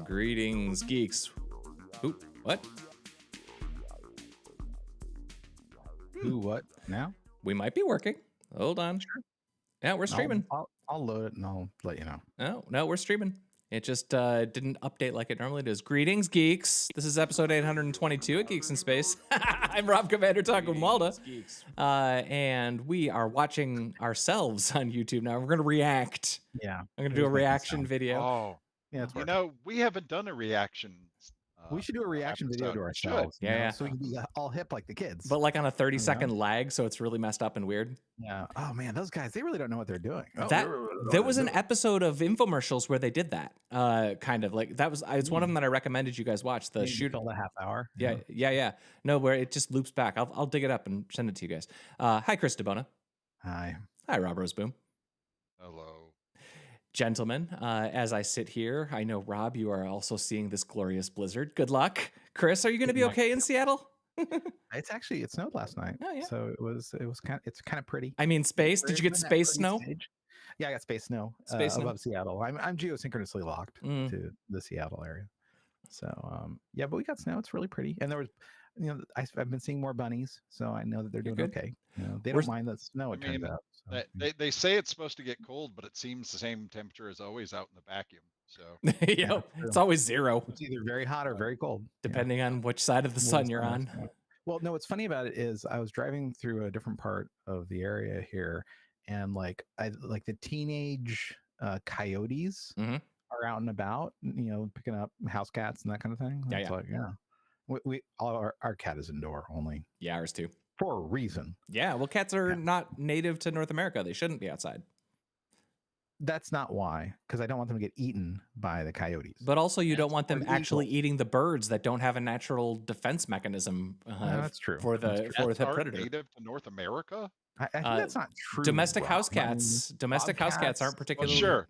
Greetings, geeks. Ooh, what? Ooh, what now? We might be working. Hold on. Sure. Yeah, we're streaming. I'll load it and I'll let you know. No, we're streaming. It just didn't update like it normally does. Greetings, geeks. This is episode 822 of Geeks in Space. I'm Rob Commander talking Walda. And we are watching ourselves on YouTube now. We're going to react. Yeah. I'm going to do a reaction video. Oh, Yeah, we haven't done a reaction. We should do a reaction video to Should. ourselves. Yeah. So we can be all hip like the kids. But like on a 30-second lag, so it's really messed up and weird. Yeah. Oh man, those guys, they really don't know what they're doing. There was an episode of infomercials where they did that. Kind of like that was. It's one of them that I recommended you guys watch. The shoot all the half hour. Yeah. No, where it just loops back. I'll dig it up and send it to you guys. Hi, Chris DeBona. Hi, Rob Roseboom. Hello. Gentlemen, as I sit here, I know, Rob, you are also seeing this glorious blizzard. Good luck. Chris, are you going to be okay in Seattle? It snowed last night. Oh, yeah. So it's kind of pretty. I mean, space. Did you get space snow? Stage. Yeah, I got space snow. Above Seattle. I'm geosynchronously locked to the Seattle area. So yeah, but we got snow. It's really pretty. And there was, I've been seeing more bunnies, so I know that they're doing okay. They don't mind the snow. It turns out. So. They say it's supposed to get cold, but it seems the same temperature as always out in the vacuum. So it's always zero. It's either very hot or very cold, depending on which side of the sun you're on. Well, no, what's funny about it is I was driving through a different part of the area here, and the teenage coyotes are out and about, picking up house cats and that kind of thing. We our cat is indoor only. Yeah, ours too. For a reason. Yeah, well, cats are not native to North America. They shouldn't be outside. That's not why, because I don't want them to get eaten by the coyotes. But also, you don't want them actually eating the birds that don't have a natural defense mechanism. That's true. For the predator. Native to North America? I think that's not true. Domestic house cats. House cats aren't particularly. Well, sure.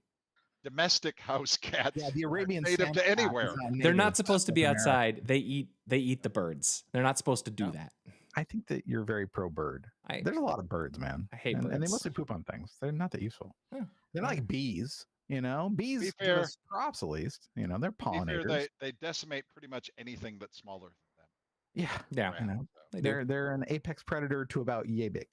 Domestic house cats. Yeah, the Arabian native to anywhere. They're not supposed to be outside. They eat the birds. They're not supposed to do that. I think that you're very pro bird. There's a lot of birds, man. I hate birds. And they mostly poop on things. They're not that useful. They're not like bees, Bees give us crops at least. They're pollinators. Fair, they decimate pretty much anything that's smaller than them. Yeah. They're an apex predator to about yay big.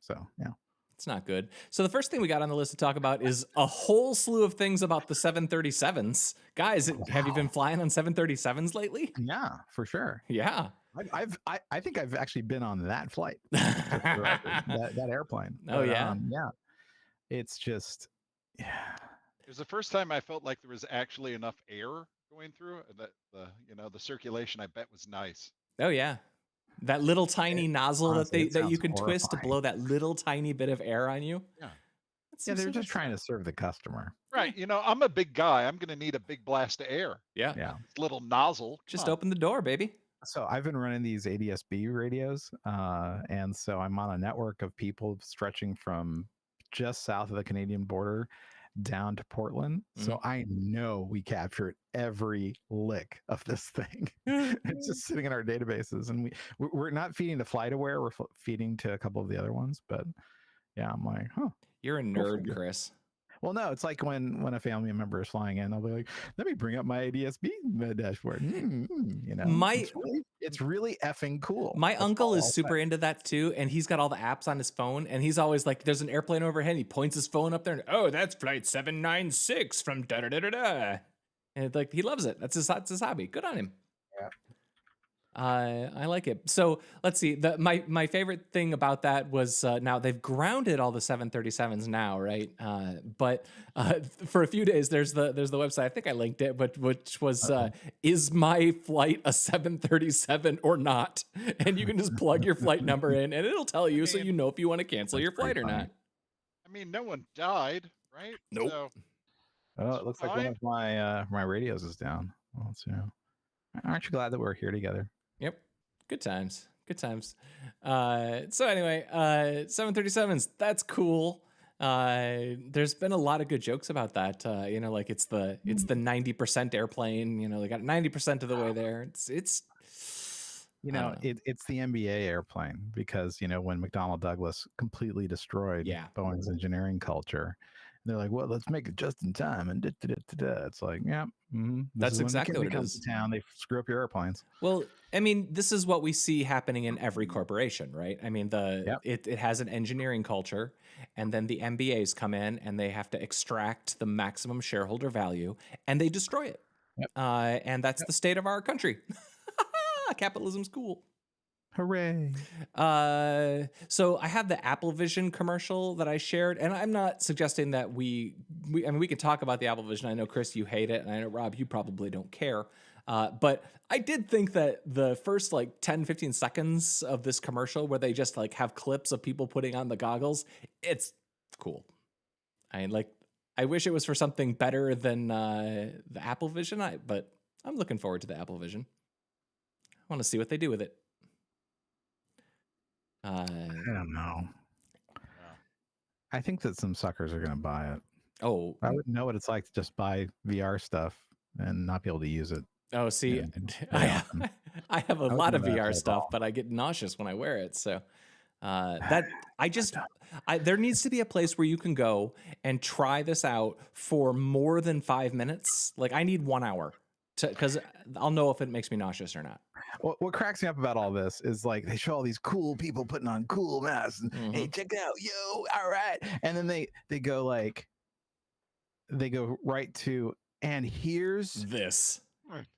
So yeah. It's not good. So the first thing we got on the list to talk about is a whole slew of things about the 737s. Guys, have you been flying on 737s lately? Yeah, for sure. Yeah. I think I've actually been on that flight, that airplane. Oh, yeah. Yeah. It's just, It was the first time I felt like there was actually enough air going through, and that the circulation, I bet, was nice. Oh yeah. That little tiny nozzle that you can twist to blow that little tiny bit of air on you. Yeah. They're just trying to serve the customer. Right. I'm a big guy. I'm going to need a big blast of air. Yeah. This little nozzle. Just open the door, baby. So I've been running these ADS-B radios, and so I'm on a network of people stretching from just south of the Canadian border down to Portland. So I know we captured every lick of this thing. It's just sitting in our databases, and we're not feeding to FlightAware. We're feeding to a couple of the other ones, but yeah, I'm like, You're a nerd, Chris. Well, no, it's like when a family member is flying in, they'll be like, let me bring up my ADS-B dashboard. It's really effing cool. My uncle is super into that too, and he's got all the apps on his phone, and he's always like, there's an airplane overhead, and he points his phone up there, and that's flight 796 from da-da-da-da-da. And he loves it. That's his hobby. Good on him. Yeah. I like it. So let's see. My favorite thing about that was now they've grounded all the 737s now, right? But for a few days, there's the website. I think I linked it, but which was is my flight a 737 or not? And you can just plug your flight number in, and it'll tell you, so you know if you want to cancel your flight or not. I mean, no one died, right? Nope. So, it looks like one of my radios is down. Well, let's see. Aren't you glad that we're here together? Yep. Good times. So anyway, 737s, that's cool. There's been a lot of good jokes about that. It's the 90% airplane, they got 90% of the way there. You I know, don't know. it's the NBA airplane because, you know, when McDonnell Douglas completely destroyed Yeah. Boeing's engineering culture, they're like, well, let's make it just in time. And it's like, yeah, this That's is when exactly what McKinley it comes is. to town. They screw up your airplanes. Well, I mean, this is what we see happening in every corporation, right? I mean, Yep. it has an engineering culture, and then the MBAs come in and they have to extract the maximum shareholder value, and they destroy it. Yep. And that's Yep. the state of our country. Capitalism's cool. Hooray. So I have the Apple Vision commercial that I shared, and I'm not suggesting that I mean, we could talk about the Apple Vision. I know, Chris, you hate it, and I know, Rob, you probably don't care. But I did think that the first like 10, 15 seconds of this commercial where they just like have clips of people putting on the goggles, it's cool. I wish it was for something better than the Apple Vision, but I'm looking forward to the Apple Vision. I want to see what they do with it. I don't know. Yeah. I think that some suckers are going to buy it. Oh, I wouldn't know what it's like to just buy VR stuff and not be able to use it. Oh, see, Yeah, very often. I have a I lot of wouldn't know that VR at stuff, all. but I get nauseous when I wear it. So there needs to be a place where you can go and try this out for more than 5 minutes. Like I need 1 hour because I'll know if it makes me nauseous or not. What cracks me up about all this is like they show all these cool people putting on cool masks and hey, check it out, yo, all right, and then they go like they go right to and here's This.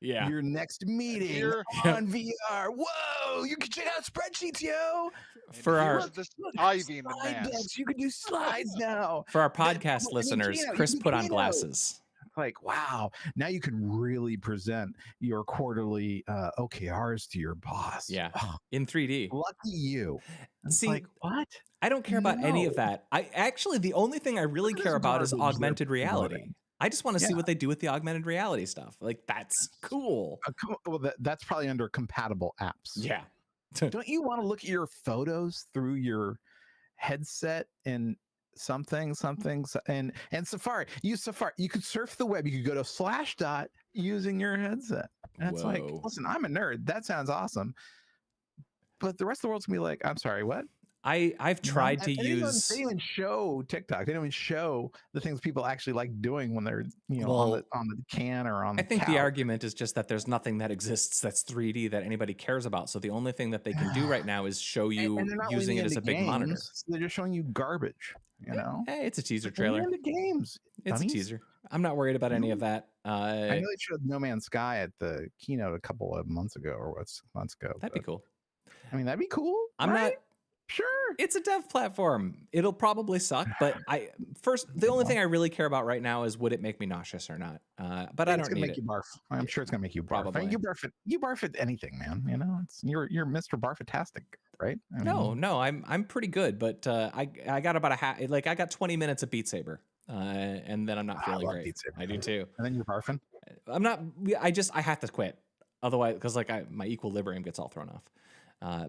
Yeah. your next meeting Here- on VR. Whoa, you can check out spreadsheets, yo. For our here's this ivy in the slide mask. decks. You can do slides now. for our podcast listeners, Gino, you Chris can put on Gino. glasses. Like, wow, now you can really present your quarterly OKRs to your boss. Yeah. Oh, In 3D. lucky you. It's See, like, what? I don't care about any of No. that. The only thing I really Look at care this about is garbage they're augmented reality. promoting. I just want to see Yeah. what they do with the augmented reality stuff. Like that's cool. Well, that's probably under compatible apps. Yeah. Don't you want to look at your photos through your headset and something and Safari? Use Safari. You could surf the web. You could go to Slashdot using your headset. And it's like, Whoa. listen, I'm a nerd. That sounds awesome. But the rest of the world's gonna be like, I'm sorry, what? I've tried to They don't use. even show TikTok. They don't even show the things people actually like doing when they're Well, on the can or on the I think couch. the argument is just that there's nothing that exists that's 3D that anybody cares about. So the only thing that they can do right now is show you and they're not using leaning it as into a big monitor. games. They're just showing you garbage. You know, Hey, it's a teaser Lean trailer. into games. It's a dummies. teaser. I'm not worried about any of that. I know they showed No Man's Sky at the keynote a couple of months ago or 6 months ago. That'd be cool. I mean, that'd be cool. I'm right? not. Sure. It's a dev platform. It'll probably suck, but the only thing I really care about right now is would it make me nauseous or not. But I don't gonna need make it. you barf. I'm sure it's gonna make you barf. Probably. I mean, you barf at anything, man. You know, you're Mr. Barfatastic, right? No, I'm pretty good, but I got about I got 20 minutes of Beat Saber, and then I'm not feeling great. Beat Saber. I do too. And then you're barfing. I'm not. I have to quit, otherwise, because my equilibrium gets all thrown off.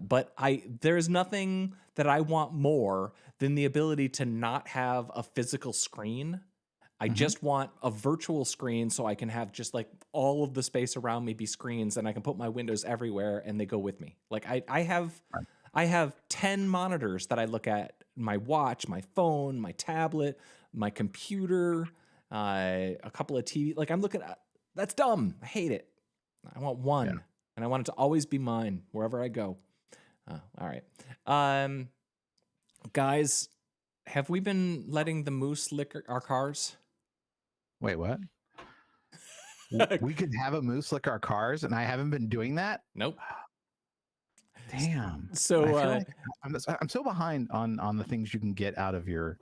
But there is nothing that I want more than the ability to not have a physical screen. I just want a virtual screen so I can have just like all of the space around me be screens, and I can put my windows everywhere and they go with me. Like I have 10 monitors that I look at: my watch, my phone, my tablet, my computer, a couple of TV. Like I'm looking at that's dumb. I hate it. I want one, and I want it to always be mine wherever I go. All right, guys, have we been letting the moose lick our cars? Wait, what? We could have a moose lick our cars, and I haven't been doing that. Nope. Damn. So I feel like I'm so behind on the things you can get out of your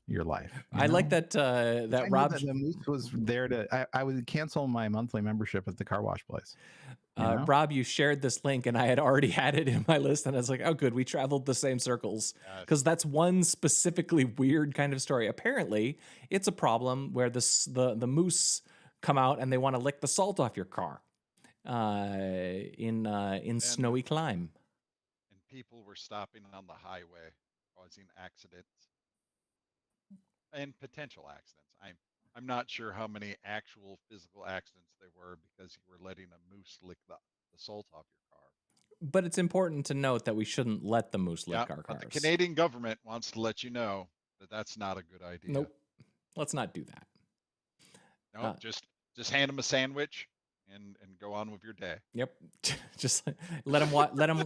life. I like that I knew Rob that the moose was there to. I would cancel my monthly membership at the car wash place. Rob, you shared this link, and I had already had it in my list, and I was like, "Oh, good, we traveled the same circles." Because that's one specifically weird kind of story. Apparently, it's a problem where the moose come out and they want to lick the salt off your car in snowy clime. And people were stopping on the highway, causing accidents and potential accidents. I'm not sure how many actual physical accidents there were because you were letting a moose lick the salt off your car. But it's important to note that we shouldn't let the moose lick Yeah, our but the cars. Canadian government wants to let you know that that's not a good idea. Nope. Let's not do that. No, just hand them a sandwich and go on with your day. Yep. Just let them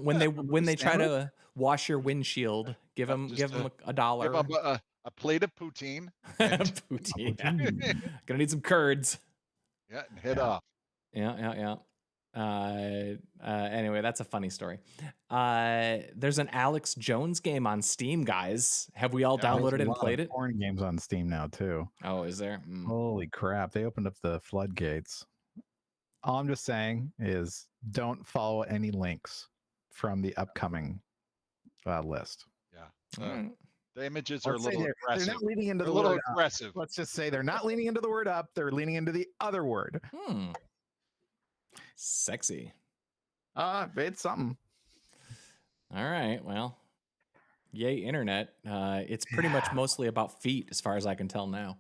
when they try to wash your windshield, give them $1. Give them a plate of poutine. And Poutine. Yeah. Gonna need some curds. Yeah, and head off. Yeah. Anyway, that's a funny story. There's an Alex Jones game on Steam, guys. Have we all downloaded and played it? Porn games on Steam now too. Oh, is there? Holy crap! They opened up the floodgates. All I'm just saying is, don't follow any links from the upcoming list. Yeah. The images are a little aggressive. aggressive. They're not leaning into the word aggressive. Up. Let's just say they're not leaning into the word up. They're leaning into the other word. Sexy. It's something. All right. Well, yay, internet. It's pretty much mostly about feet, as far as I can tell now.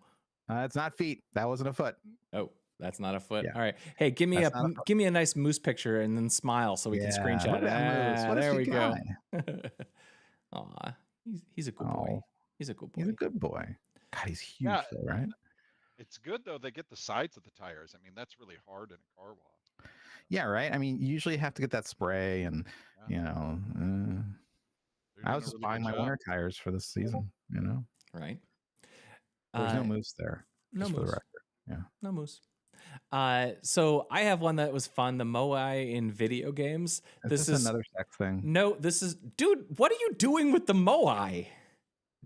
It's not feet. That wasn't a foot. Oh, that's not a foot. Yeah. All right. Hey, give me a nice moose picture and then smile so we can screenshot it. There we go. Aw, he's a good boy. He's a good boy. He's a good boy. God, he's huge, though, right? It's good though. They get the sides of the tires. I mean, that's really hard in a car wash. Yeah, right. I mean, you usually have to get that spray, and I was just buying my winter tires for this season. Right. There's no moose there. No moose. For the record. Yeah. No moose. So I have one that was fun. The Moai in video games. This is another sex thing. No, dude. What are you doing with the Moai?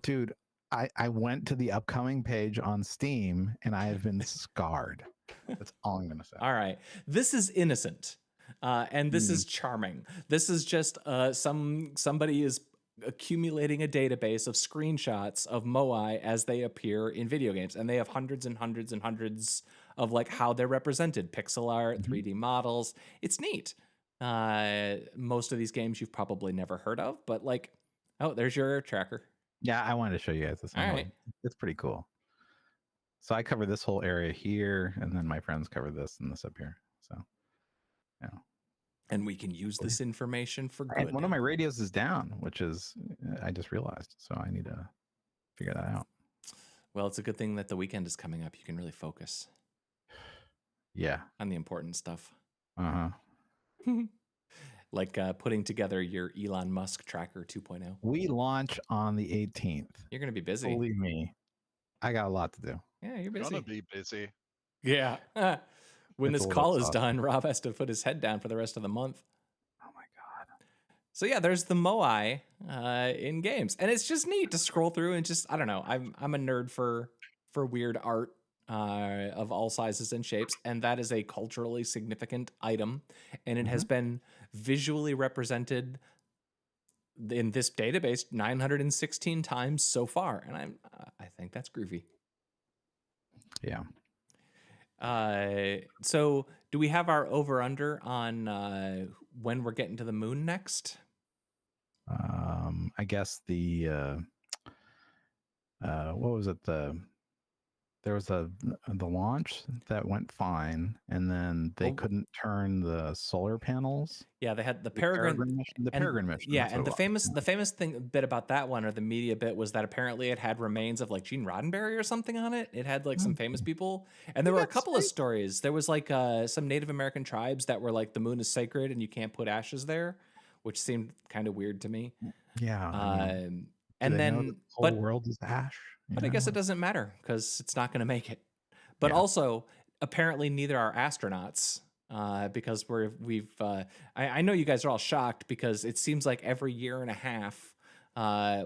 Dude, I went to the upcoming page on Steam and I have been scarred. That's all I'm gonna say. All right, this is innocent, and this is charming. This is just somebody is accumulating a database of screenshots of Moai as they appear in video games, and they have hundreds and hundreds and hundreds of like how they're represented, pixel art, 3D models. It's neat. Most of these games you've probably never heard of, but like, oh, there's your tracker. Yeah, I wanted to show you guys this. All right. It's pretty cool. So I cover this whole area here, and then my friends cover this and this up here. So, yeah. And we can use this information for good. And one of my radios is down, which is, I just realized. So I need to figure that out. Well, it's a good thing that the weekend is coming up. You can really focus. Yeah. On the important stuff. Uh-huh. Like putting together your Elon Musk tracker 2.0. We launch on the 18th. You're going to be busy. Believe me. I got a lot to do. Yeah, you're busy. Gonna be busy. Yeah. When this call is done, Rob has to put his head down for the rest of the month. Oh my God. So yeah, there's the Moai in games. And it's just neat to scroll through and just, I don't know. I'm a nerd for weird art of all sizes and shapes. And that is a culturally significant item. And it has been visually represented in this database 916 times so far. And I think that's groovy. Yeah. So do we have our over under on when we're getting to the moon next? I guess the what was it? There was the launch that went fine, and then they couldn't turn the solar panels. Yeah, they had the Peregrine mission. The Peregrine mission. Yeah, and the famous bit about that one, or the media bit, was that apparently it had remains of like Gene Roddenberry or something on it. It had like some famous people, and there were a couple of stories. There was like some Native American tribes that were like, the moon is sacred and you can't put ashes there, which seemed kind of weird to me. Yeah. And then the whole world is ash. But I guess it doesn't matter because it's not going to make it. But also, apparently, neither are astronauts because I know you guys are all shocked because it seems like every year and a half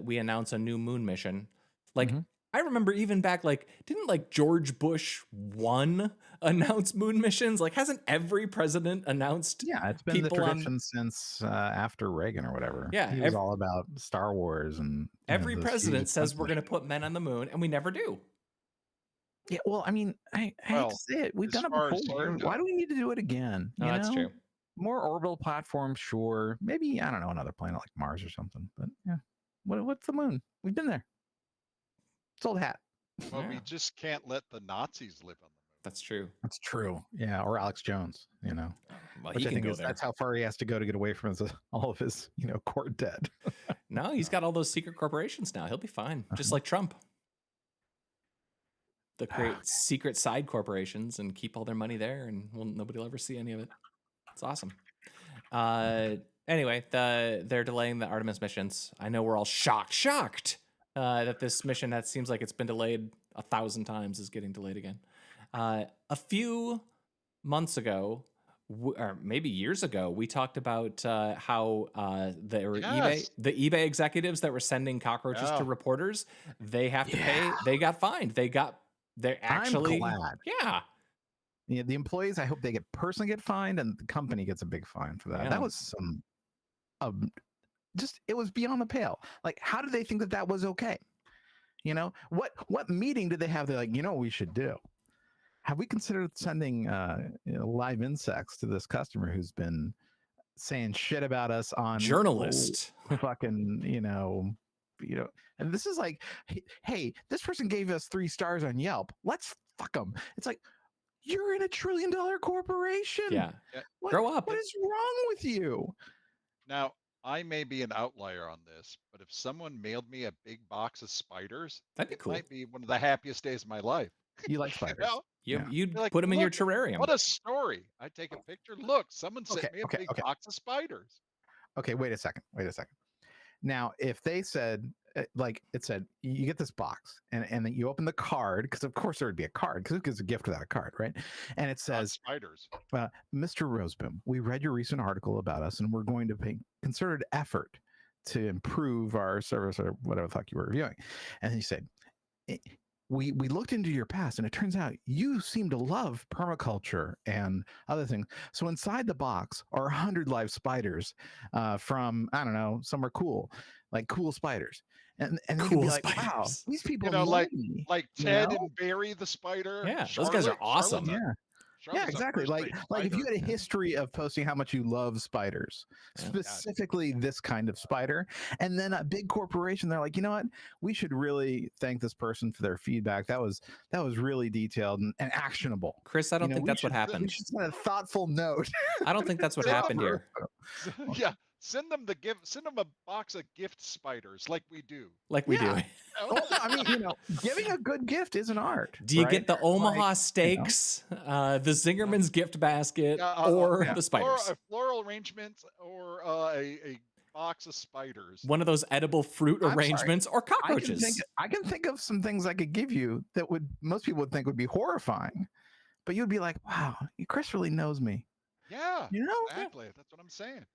we announce a new moon mission. Like I remember even back, like, didn't like George Bush 1 announce moon missions? Like, hasn't every president announced? Yeah, it's been the tradition since after Reagan or whatever. Yeah, he was all about Star Wars, and every president says we're going to put men on the moon, and we never do. Yeah, well, I mean, I hate to say it, we've done it before. Why do we need to do it again? No, that's true. More orbital platforms, sure. Maybe, I don't know, another planet like Mars or something. But yeah, what's the moon? We've been there. It's old hat. Well, we just can't let the Nazis live on the moon. That's true. That's true. Yeah, or Alex Jones, Well, which he I can think go is there. that's how far he has to go to get away from all of his, court debt. No, he's got all those secret corporations now. He'll be fine, just like Trump. They'll create secret side corporations and keep all their money there, and nobody will ever see any of it. It's awesome. Anyway, they're delaying the Artemis missions. I know we're all shocked that this mission that seems like it's been delayed 1,000 times is getting delayed again. A few months ago, or maybe years ago, we talked about how there were the eBay executives that were sending cockroaches to reporters. They have to pay. They got fined. They're actually I'm glad. Yeah. Yeah, the employees, I hope they personally get fined, and the company gets a big fine for that. Yeah. That was some, it was beyond the pale. Like, how did they think that was okay? What meeting did they have? They're like, what we should do? Have we considered sending live insects to this customer who's been saying shit about us on journalist? Fucking, and this is like, hey, this person gave us 3 stars on Yelp. Let's fuck them. It's like, you're in $1 trillion corporation. Yeah. Grow up. What is wrong with you? Now, I may be an outlier on this, but if someone mailed me a big box of spiders, that'd be cool. It might be one of the happiest days of my life. You like spiders? You'd like, put them in your terrarium. What a story. I take a picture. Look, someone sent me a big box of spiders. Okay, wait a second. Now, if they said, like it said, you get this box and then you open the card, because of course there would be a card, because who gives a gift without a card, right? And it says, spiders. Mr. Roseboom, we read your recent article about us and we're going to pay concerted effort to improve our service or whatever the fuck you were reviewing. And you said, we looked into your past and it turns out you seem to love permaculture and other things. So inside the box are 100 live spiders from, I don't know, somewhere cool, like cool spiders. And cool you can be like, spiders. wow, these people like me, Ted and Barry the spider. Yeah, those guys are awesome. Yeah, exactly. Like if you had a history of posting how much you love spiders, specifically this kind of spider, and then a big corporation, they're like, you know what? We should really thank this person for their feedback. That was really detailed and actionable. Chris, I don't think that's what happened. We should send a thoughtful note. I don't think that's what happened here. Yeah. Send them a box of gift spiders like we do. We do. Well, I mean, giving a good gift is an art. Do you get the Omaha steaks, the Zingerman's gift basket, or the spiders? Or a floral arrangement, or a box of spiders. One of those edible fruit arrangements, or cockroaches. I can think of some things I could give you that most people would think would be horrifying, but you'd be like, wow, Chris really knows me. Yeah, exactly. That's what I'm saying.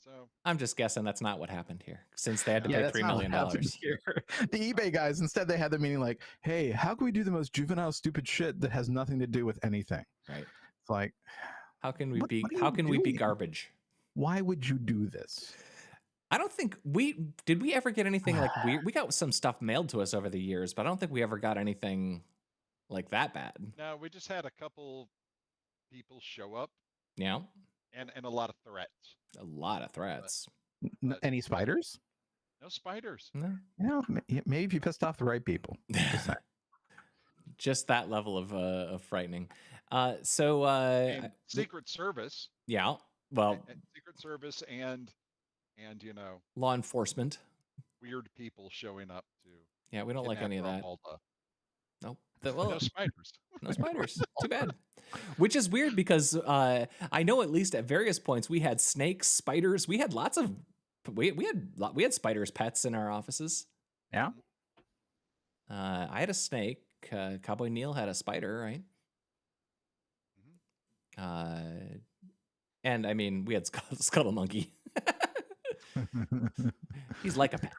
So I'm just guessing that's not what happened here, since they had to pay $3 million. The eBay guys, instead, they had the meeting like, hey, how can we do the most juvenile, stupid shit that has nothing to do with anything? Right. It's like, how can we be garbage? Why would you do this? I don't think did we ever get anything like weird? We got some stuff mailed to us over the years, but I don't think we ever got anything like that bad. No, we just had a couple people show up. Yeah. And a lot of threats. A lot of threats. Any spiders? No spiders. No. Maybe if you pissed off the right people. Just that level of frightening. Secret Service. Yeah. Well, Secret Service and law enforcement. Weird people showing up to. Yeah, we don't like any of that. Nope. No spiders. No spiders. Too bad. Which is weird because I know at least at various points we had snakes, spiders. We had lots of we had spiders pets in our offices. Yeah. I had a snake. Cowboy Neil had a spider, right? Mm-hmm. And I mean, we had Scuttle Monkey. He's like a pet.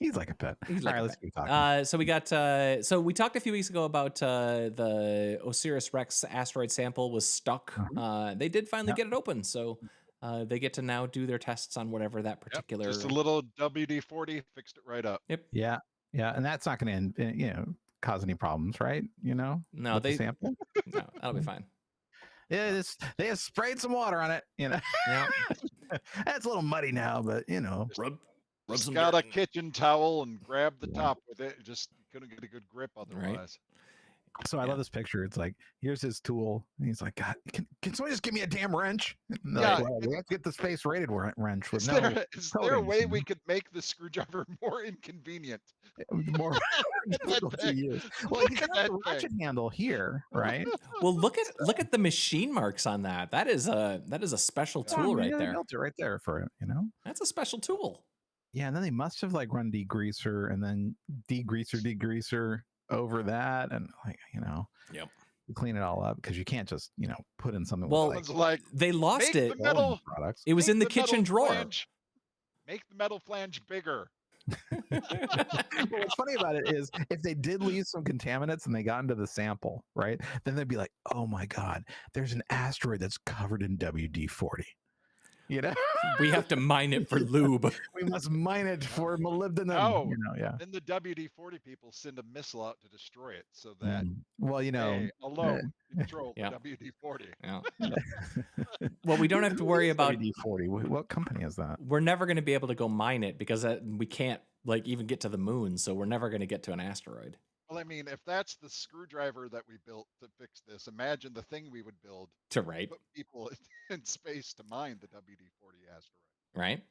He's like a pet. All right, let's keep talking. So we got. So we talked a few weeks ago about the Osiris-Rex asteroid sample was stuck. They did finally get it open, so they get to now do their tests on whatever that particular. Just a little WD-40 fixed it right up. Yep. Yeah, and that's not going to cause any problems, right? No, the sample. No, that'll be fine. Yeah, they have sprayed some water on it. Yeah. That's a little muddy now, but Just got a kitchen towel and grab the top with it. Just couldn't get a good grip otherwise. So I love this picture. It's like, here's his tool. And he's like, God, can someone just give me a damn wrench? And Yeah, like, well, we have to get the space rated wrench with Is no there a coatings, way you know? we could make the screwdriver more inconvenient? More Look at difficult that to thing. use. Well, Look you at got that the ratchet thing. handle here, right? Well, look at the machine marks on that. That is a special Well, I tool mean, right yeah, they there. built it right there for it, you know? That's a special tool. Yeah, and then they must have like run degreaser and then degreaser over that, and like, you know, Yep. clean it all up because you can't just, you know, put in something Well, with like Someone's like, they lost make it. the metal products. It was make in the kitchen metal drawer. flange, make the metal flange bigger. Well, what's funny about it is if they did leave some contaminants and they got into the sample, right? Then they'd be like, oh my God, there's an asteroid that's covered in WD-40. You know, We have to mine it for lube. we must mine it for molybdenum. No. You know, yeah. Then the WD-40 people send a missile out to destroy it so that Well, you know, they alone control Yeah. the WD-40. Yeah. Well, we don't have to worry about WD-40. What company is that? We're never going to be able to go mine it because we can't like even get to the moon, so we're never going to get to an asteroid. Well, I mean, if that's the screwdriver that we built to fix this, imagine the thing we would build To right, put people in space to mine the WD-40 asteroid. right?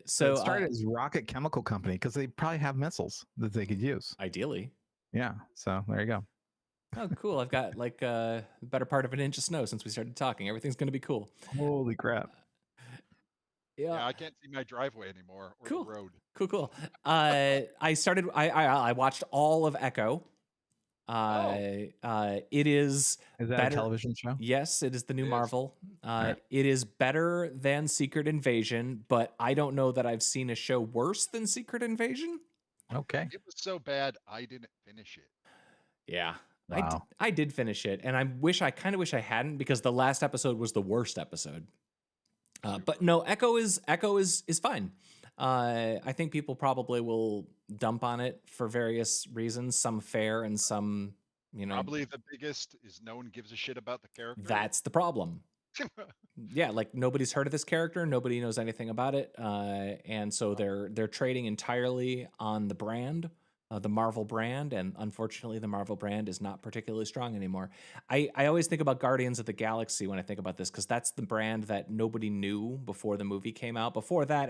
So it started as Rocket Chemical Company because they probably have missiles that they could use. Ideally. Yeah. So there you go. Oh, cool. I've got like the better part of an inch of snow since we started talking. Everything's going to be cool. Holy crap. Yeah, I can't see my driveway anymore or Cool. the road. Cool. I watched all of Echo. It is that better. A television show? Yes, it is the new It is. Marvel. Right. It is better than Secret Invasion, but I don't know that I've seen a show worse than Secret Invasion. Okay. It was so bad I didn't finish it. Yeah. Wow. I did finish it, and I kind of wish I hadn't because the last episode was the worst episode. But no, Echo is fine. I think people probably will dump on it for various reasons, some fair and some, you know. Probably the biggest is no one gives a shit about the character. That's the problem. Yeah, like nobody's heard of this character, nobody knows anything about it, and so they're trading entirely on the brand. The Marvel brand, and unfortunately the Marvel brand is not particularly strong anymore. I always think about Guardians of the Galaxy when I think about this because that's the brand that nobody knew before the movie came out. Before that,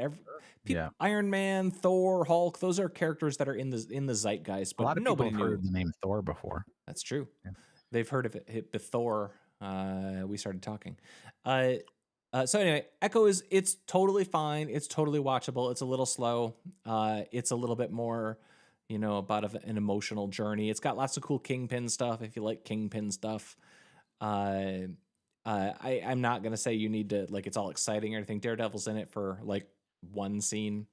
Iron Man, Thor, Hulk, those are characters that are in the zeitgeist, but a lot of nobody people have knew heard the name Thor before. That's true. Yeah. They've heard of it. The Thor. We started talking. So anyway, Echo it's totally fine. It's totally watchable. It's a little slow. It's a little bit more, you know, about an emotional journey. It's got lots of cool Kingpin stuff if you like Kingpin stuff. I'm not gonna say you need to like it's all exciting or anything. Daredevil's in it for like one scene.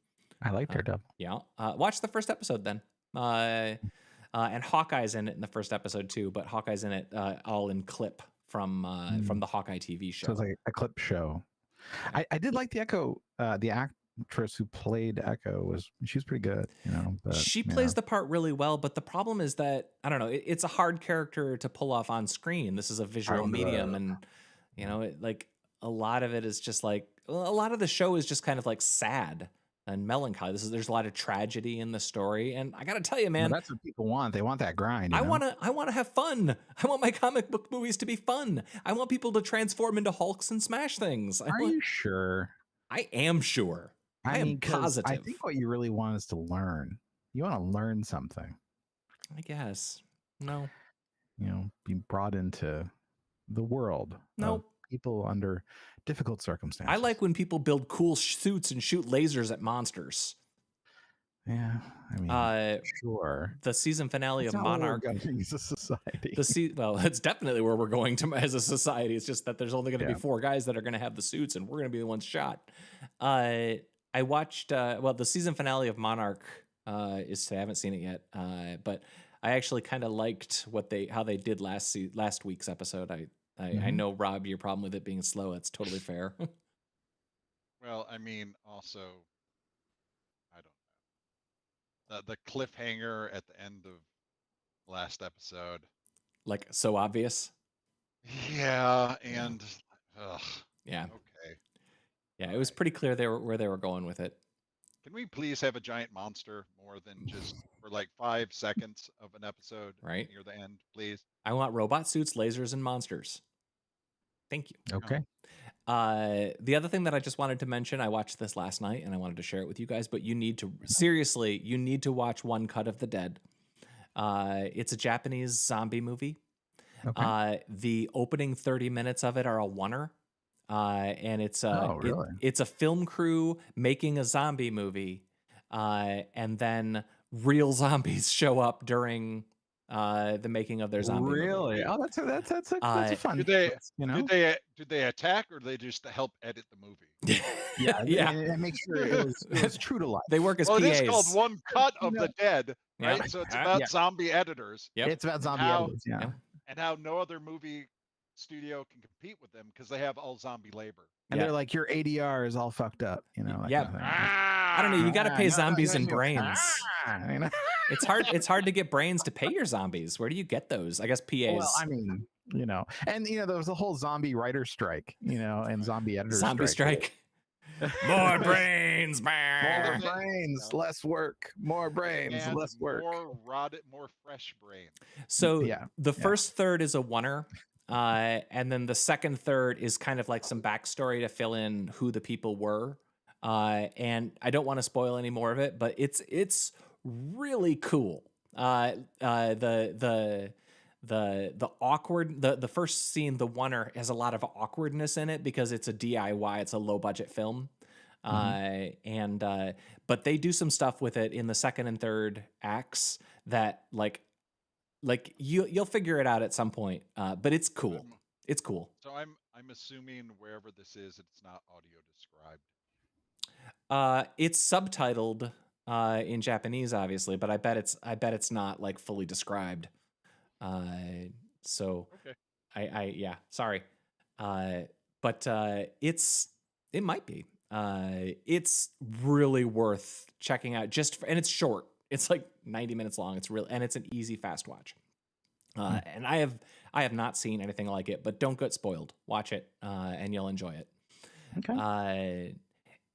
I like Daredevil. Yeah. Watch the first episode then. And Hawkeye's in it in the first episode too, but Hawkeye's in it all in clip from the Hawkeye TV show. So it's like a clip show. I did like the Echo, the actress who played Echo she was pretty good, you know. But, she plays the part really well, but the problem is that I don't know. It's a hard character to pull off on screen. This is a visual medium, and you know, like a lot of it is just like a lot of the show is just kind of like sad and melancholy. There's a lot of tragedy in the story, and I got to tell you, man, that's what people want. They want that grind. I want to have fun. I want my comic book movies to be fun. I want people to transform into Hulks and smash things. Are you sure? I am sure. I am positive. I think what you really want is to learn. You want to learn something. I guess. No. You know, be brought into the world. No. Of people under difficult circumstances. I like when people build cool suits and shoot lasers at monsters. Yeah, I mean, sure. The season finale of Monarch as a society. Well, it's definitely where we're going to as a society. It's just that there's only going to be 4 guys that are going to have the suits, and we're going to be the ones shot. I watched the season finale of Monarch is today. I haven't seen it yet, but I actually kind of liked how they did last week's episode. I know, Rob, your problem with it being slow. It's totally fair. Well, I mean, also, I don't know. The cliffhanger at the end of last episode. Like, so obvious? Yeah, and... Yeah. Okay. Yeah, it was pretty clear where they were going with it. Can we please have a giant monster more than just for like 5 seconds of an episode Right. near the end, please? I want robot suits, lasers, and monsters. Thank you. Okay. The other thing that I just wanted to mention, I watched this last night and I wanted to share it with you guys, but you need to seriously, you need to watch One Cut of the Dead. It's a Japanese zombie movie. Okay. The opening 30 minutes of it are a oneer. And it's Oh, really? it's a film crew making a zombie movie. And then real zombies show up during the making of their zombie movie. Really? Oh, that's a fun. Do they you know? do they attack, or do they just help edit the movie? Yeah. Yeah. And make sure it was true to life. They work as Well, PAs. it is called One Cut of the Dead, Yeah. right? So it's about Yeah. zombie editors. Yep. It's about zombie how- editors. Yeah. Yeah. And how no other movie studio can compete with them because they have all zombie labor. And Yeah. they're like, your ADR is all fucked up. You know. That Yeah. kind of thing. I don't know. You got to pay zombies and brains. You know? It's hard. It's hard to get brains to pay your zombies. Where do you get those? I guess PAs. Well, I mean, you know, and there was a whole zombie writer strike, and zombie editor zombie strike. More brains, More man. brains, less work. More brains, And less work. more rotted, more fresh brain. So Yeah, the first third is a oneer. And then the second third is kind of like some backstory to fill in who the people were. And I don't want to spoil any more of it, but it's really cool. The awkward the first scene, the oneer, has a lot of awkwardness in it because it's a DIY, it's a low budget film. But they do some stuff with it in the second and third acts that like you'll figure it out at some point. But it's cool. It's cool. So I'm assuming wherever this is, it's not audio described. It's subtitled in Japanese, obviously, but I bet it's not like fully described. So Okay. yeah, sorry. But it might be. It's really worth checking out and it's short. It's like 90 minutes long. And it's an easy, fast watch. And I have not seen anything like it, but don't get spoiled. Watch it, and you'll enjoy it. Okay.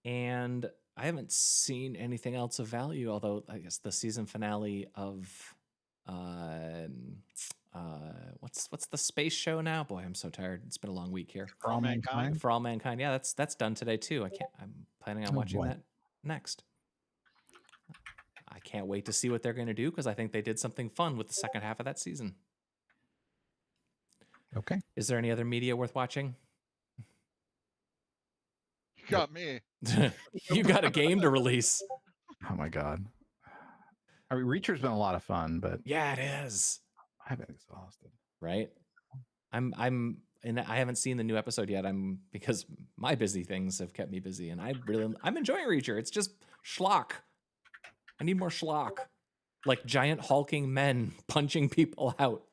And I haven't seen anything else of value, although I guess the season finale of what's the space show now? Boy, I'm so tired. It's been a long week here. For All Mankind. For All Mankind. Yeah, that's done today too. I'm planning on watching that next. I can't wait to see what they're going to do because I think they did something fun with the second half of that season. Okay. Is there any other media worth watching? You got me. You got a game to release. Oh my God. I mean, Reacher's been a lot of fun, but Yeah, it is. I've been exhausted. Right? And I haven't seen the new episode yet. Because my busy things have kept me busy, and I'm enjoying Reacher. It's just schlock. I need more schlock. Like giant hulking men punching people out.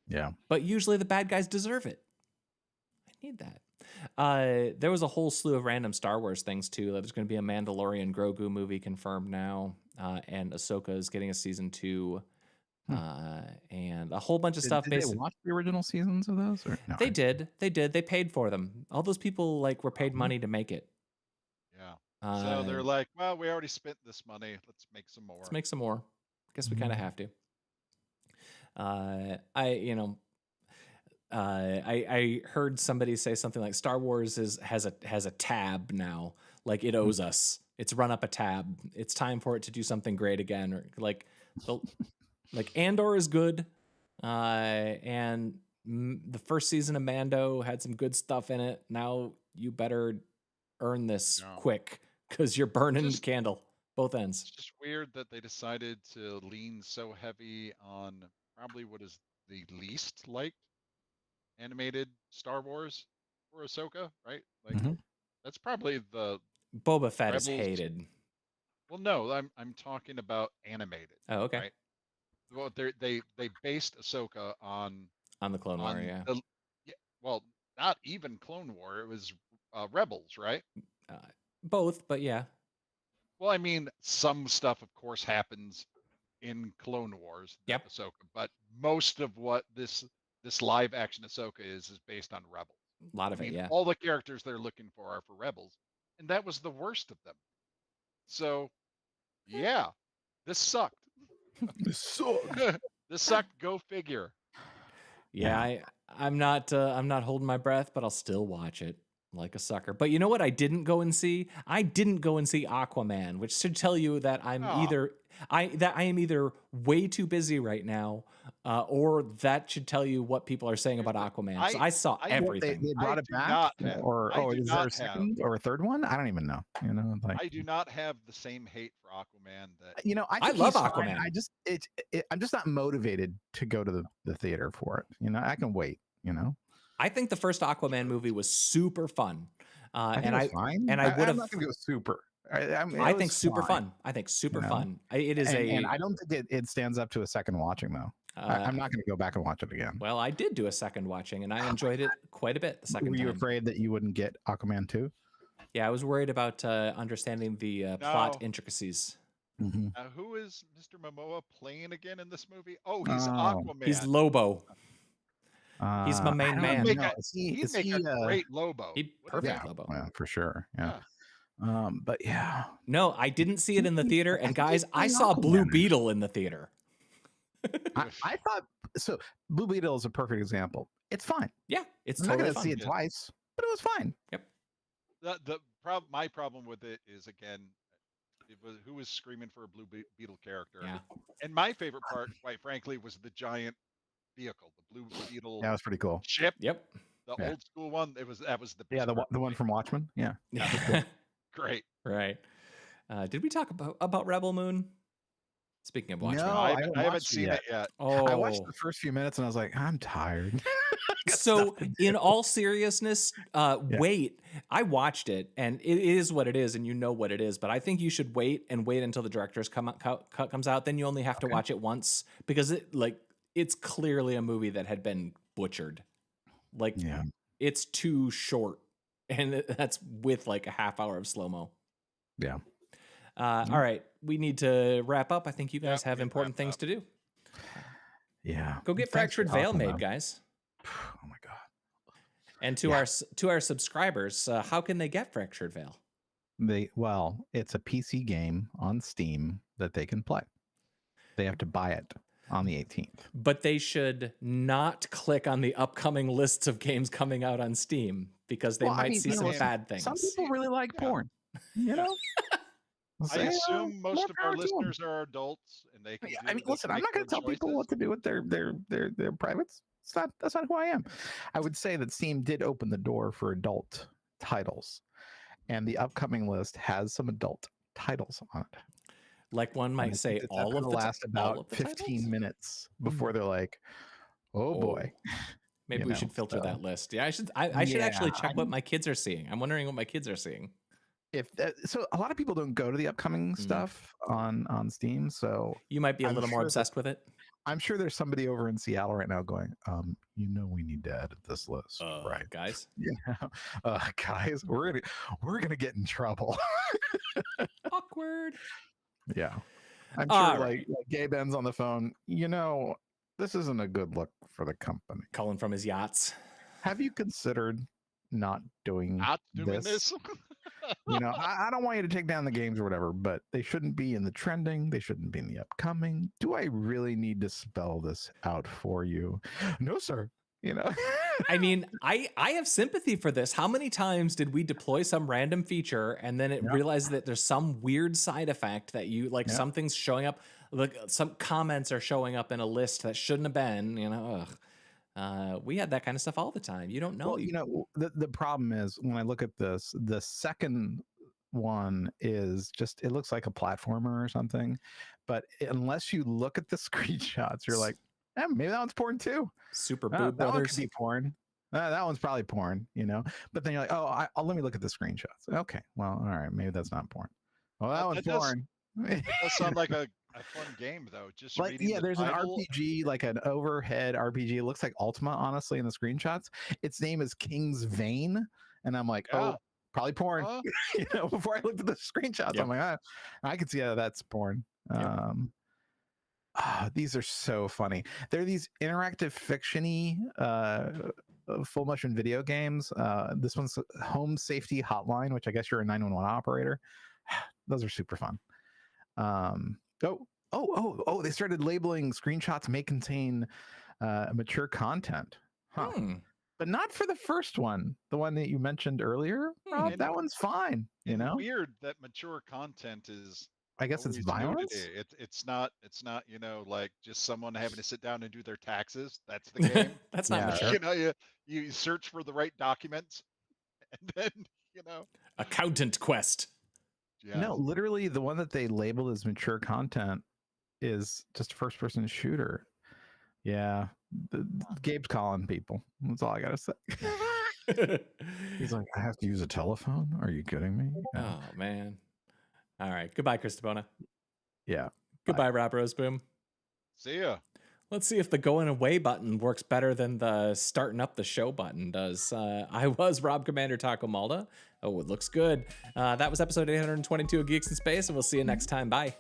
Yeah. But usually the bad guys deserve it. I need that. There was a whole slew of random Star Wars things too. There's going to be a Mandalorian Grogu movie confirmed now, and Ahsoka is getting a season 2, and a whole bunch of stuff. Did they watch the original seasons of those? Or no? They did. They paid for them. All those people were paid money to make it. Yeah. So they're like, well, we already spent this money. Let's make some more. Let's make some more. Guess we kind of have to. I heard somebody say something like Star Wars has a tab now, like it owes us. It's run up a tab. It's time for it to do something great again. Or like Andor is good, and the first season of Mando had some good stuff in it. Now you better earn this quick because you're burning the candle both ends. It's just weird that they decided to lean so heavy on probably what is the least liked animated Star Wars for Ahsoka, right? Like that's probably the Boba Fett Rebels. is hated. Well, no, I'm talking about animated. Oh, okay. Right? Well, they based Ahsoka on the Clone War, yeah. Well, not even Clone War. It was Rebels, right? Both, but yeah. Well, I mean, some stuff, of course, happens in Clone Wars. Yep. Ahsoka, but most of what this live action Ahsoka is based on Rebels. A lot of it, yeah. All the characters they're looking for are for Rebels, and that was the worst of them. So, yeah, this sucked. This sucked. This sucked. Go figure. Yeah, I'm not holding my breath, but I'll still watch it like a sucker. But you know what I didn't go and see? I didn't go and see Aquaman, which should tell you that I am either way too busy right now, or that should tell you what people are saying about Aquaman. So I saw everything. They brought it back, or is there a second or a third one? I don't even know. You know, like I do not have the same hate for Aquaman that I love Aquaman. I'm just not motivated to go to the theater for it. You know, I can wait. You know, I think the first Aquaman movie was super fun, fine. and I would have. I'm not gonna go super. I think super fun. I think super fun. It is and I don't think it stands up to a second watching though. I'm not going to go back and watch it again. Well, I did do a second watching, and I enjoyed it quite a bit the second time. Were you afraid that you wouldn't get Aquaman 2? Yeah, I was worried about understanding the plot intricacies. Mm-hmm. Who is Mr. Momoa playing again in this movie? Oh, he's Aquaman. He's Lobo. He's my main man. He'd make a great Lobo. He'd perfect Lobo. Yeah, for sure. Yeah. But yeah. No, I didn't see it in the theater. And guys, I saw Blue Beetle in the theater. I thought so. Blue Beetle is a perfect example. It's fine. Yeah, it's I'm totally not going to see it twice, but it was fine. Yep. My problem with it is, again, who was screaming for a Blue Beetle character? Yeah. And my favorite part, quite frankly, was the giant vehicle, the Blue Beetle. Yeah, that was pretty cool. Ship. Yep. The old school one. That was the the one from Watchmen. Yeah. Yeah. Great. Right. Did we talk about Rebel Moon? Speaking of Watchmen, no, I haven't seen it yet. Oh, I watched the first few minutes and I was like, I'm tired. So, in all seriousness, wait. I watched it, and it is what it is, and you know what it is. But I think you should wait until the director's cut comes out. Then you only have to watch it once because it's clearly a movie that had been butchered. It's too short, and that's with like a half hour of slow mo. Yeah. All right, we need to wrap up. I think you guys have important things to do. Yeah. Go get Fractured Veil made, guys. Oh my god. And to our subscribers, how can they get Fractured Veil? It's a PC game on Steam that they can play. They have to buy it on the 18th. But they should not click on the upcoming lists of games coming out on Steam because they might see some bad things. Some people really like porn, you know? I assume most of our listeners are adults, and they can. I mean, listen, I'm not going to tell people what to do with their privates. That's not who I am. I would say that Steam did open the door for adult titles, and the upcoming list has some adult titles on it. Like one might say, all of the last about 15 minutes before they're like, "Oh boy." Maybe we should filter that list. Yeah, I should actually check what my kids are seeing. I'm wondering what my kids are seeing. So a lot of people don't go to the upcoming stuff on Steam, so you might be a little more obsessed with it. I'm sure there's somebody over in Seattle right now going, we need to edit this list, right, guys? Yeah, guys, we're gonna get in trouble. Awkward. Yeah, I'm sure. Like Gabe Ben's on the phone. This isn't a good look for the company. Calling from his yachts. Have you considered not doing this? I don't want you to take down the games or whatever, but they shouldn't be in the trending. They shouldn't be in the upcoming. Do I really need to spell this out for you? No, sir. I mean, I have sympathy for this. How many times did we deploy some random feature and then it realized that there's some weird side effect that something's showing up, like some comments are showing up in a list that shouldn't have been, we had that kind of stuff all the time. You don't know. Well, the problem is when I look at this, the second one is just, it looks like a platformer or something. But unless you look at the screenshots, you're like, maybe that one's porn too. Super Boob Brothers. That one could be porn. That one's probably porn, But then you're like, let me look at the screenshots. Okay, well, all right, maybe that's not porn. Well, that one's porn. That does sound like a fun game, though. Just there's an RPG, like an overhead RPG. It looks like Ultima, honestly, in the screenshots. Its name is King's Vein, and I'm like, probably porn. Before I looked at the screenshots, I'm like, I can see how that's porn. These are so funny. They're these interactive fiction-y full motion video games. This one's Home Safety Hotline, which I guess you're a 911 operator. Those are super fun. They started labeling screenshots may contain mature content. Huh. But not for the first one, the one that you mentioned earlier, Rob. That one's fine. You know, weird that mature content is. I guess it's violence. It's not, like just someone having to sit down and do their taxes. That's the game. That's not mature. You search for the right documents, and then accountant quest. Yeah. No, literally, the one that they labeled as mature content is just a first-person shooter. Yeah, Gabe's calling people. That's all I gotta say. He's like, I have to use a telephone? Are you kidding me? Oh, man. All right. Goodbye, Christabona. Yeah. Goodbye, Rob Roseboom. See ya. Let's see if the going away button works better than the starting up the show button does. I was Rob Commander Taco Malda. Oh, it looks good. That was episode 822 of Geeks in Space, and we'll see you next time. Bye.